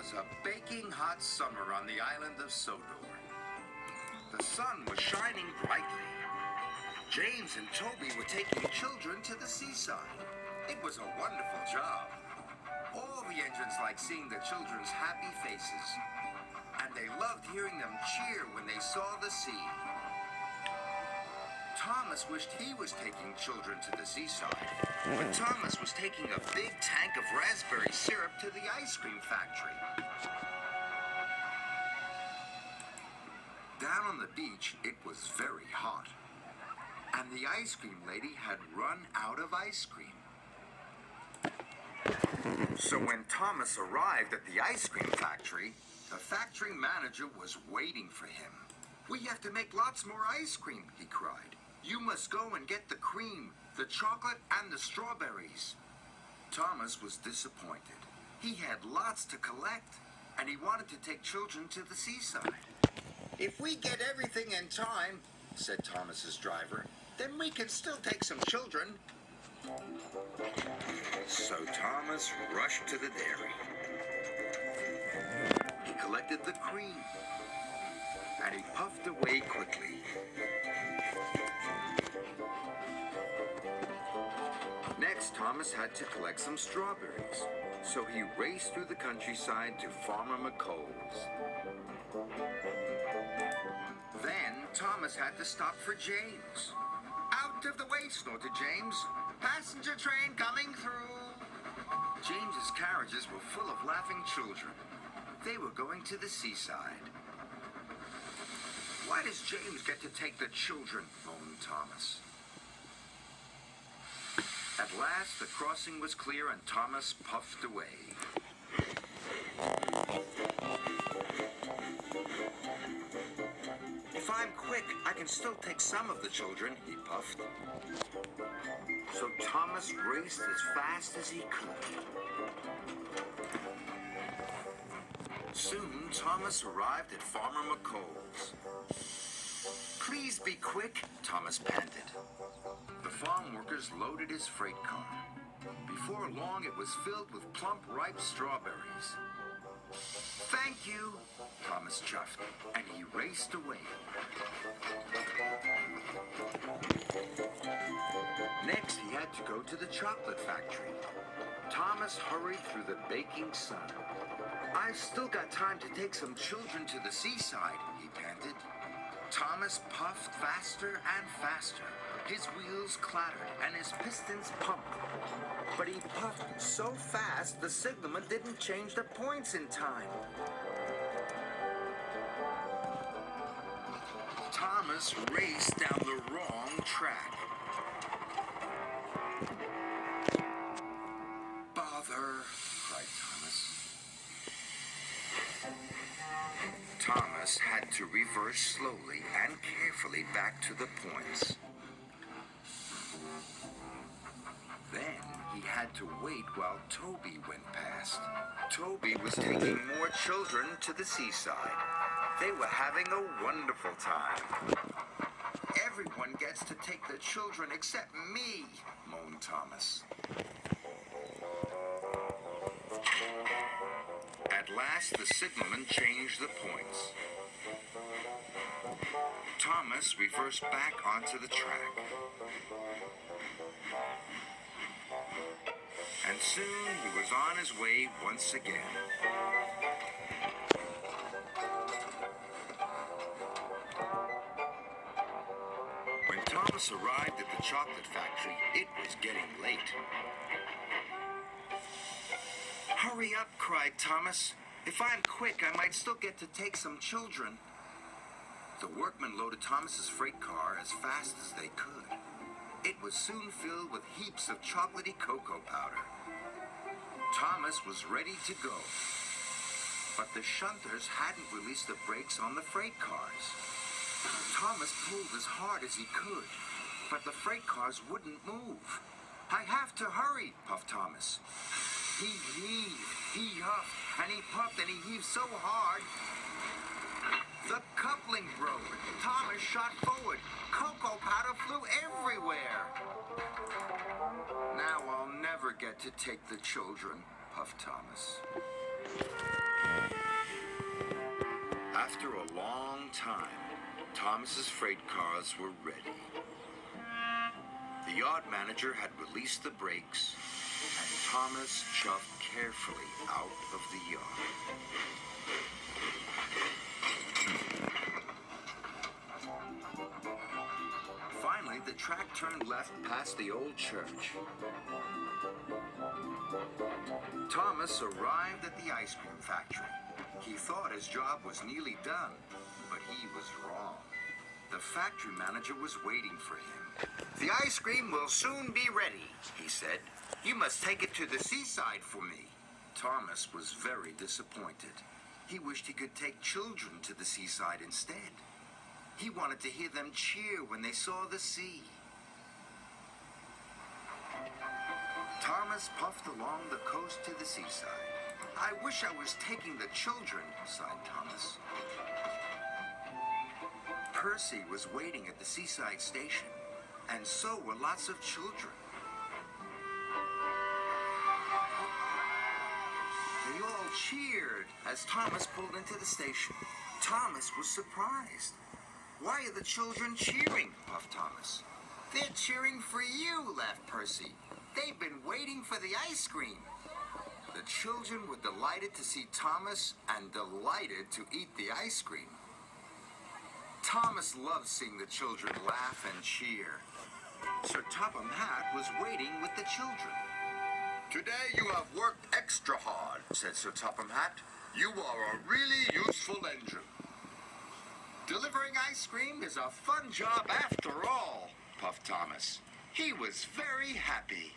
was a baking hot summer on the island of Sodor. The sun was shining brightly. James and Toby were taking children to the seaside. It was a wonderful job. All the engines liked seeing the children's happy faces, and they loved hearing them cheer when they saw the sea. Thomas wished he was taking children to the seaside, but Thomas was taking a big tank of raspberry syrup to the ice cream factory. Down on the beach, it was very hot, and the ice cream lady had run out of ice cream. So when Thomas arrived at the ice cream factory, the factory manager was waiting for him. "We have to make lots more ice cream," he cried. "You must go and get the cream, the chocolate, and the strawberries." Thomas was disappointed. He had lots to collect, and he wanted to take children to the seaside. "If we get everything in time," said Thomas's driver, "then we can still take some children." So Thomas rushed to the dairy. He collected the cream, and he puffed away quickly. Next, Thomas had to collect some strawberries, so he raced through the countryside to Farmer McColl's. Then, Thomas had to stop for James. "Out of the way," snorted James. "Passenger train coming through." James's carriages were full of laughing children. They were going to the seaside. "Why does James get to take the children?" moaned Thomas. At last, the crossing was clear and Thomas puffed away. "If I'm quick, I can still take some of the children," he puffed. So Thomas raced as fast as he could. Soon, Thomas arrived at Farmer McColl's. "Please be quick," Thomas panted. The farm workers loaded his freight car. Before long, it was filled with plump, ripe strawberries. "Thank you," Thomas chuffed, and he raced away. Next, he had to go to the chocolate factory. Thomas hurried through the baking sun. "I've still got time to take some children to the seaside," he panted. Thomas puffed faster and faster. His wheels clattered and his pistons pumped. But he puffed so fast, the signalman didn't change the points in time. Thomas raced down the wrong track. "Bother," cried Thomas. Thomas had to reverse slowly and carefully back to the points. Then he had to wait while Toby went past. Toby was taking more children to the seaside. They were having a wonderful time. "Everyone gets to take the children except me," moaned Thomas. At last, the signalman changed the points. Thomas reversed back onto the track. And soon he was on his way once again. When Thomas arrived at the chocolate factory, it was getting late. "Hurry up," cried Thomas. "If I'm quick, I might still get to take some children." The workmen loaded Thomas's freight car as fast as they could. It was soon filled with heaps of chocolatey cocoa powder. Thomas was ready to go, but the shunters hadn't released the brakes on the freight cars. Thomas pulled as hard as he could, but the freight cars wouldn't move. "I have to hurry," puffed Thomas. He heaved, he huffed, and he puffed, and he heaved so hard, the coupling broke. Thomas shot forward. Cocoa powder flew everywhere. "Now I'll never get to take the children," puffed Thomas. After a long time, Thomas's freight cars were ready. The yard manager had released the brakes, and Thomas shoved carefully out of the yard. Finally, the track turned left past the old church. Thomas arrived at the ice cream factory. He thought his job was nearly done, but he was wrong. The factory manager was waiting for him. "The ice cream will soon be ready," he said. "You must take it to the seaside for me." Thomas was very disappointed. He wished he could take children to the seaside instead. He wanted to hear them cheer when they saw the sea. Thomas puffed along the coast to the seaside. "I wish I was taking the children," sighed Thomas. Percy was waiting at the seaside station, and so were lots of children. They all cheered as Thomas pulled into the station. Thomas was surprised. "Why are the children cheering?" puffed Thomas. "They're cheering for you," laughed Percy. "They've been waiting for the ice cream." The children were delighted to see Thomas and delighted to eat the ice cream. Thomas loved seeing the children laugh and cheer. Sir Topham Hatt was waiting with the children. "Today you have worked extra hard," said Sir Topham Hatt. "You are a really useful engine." "Delivering ice cream is a fun job after all," puffed Thomas. He was very happy.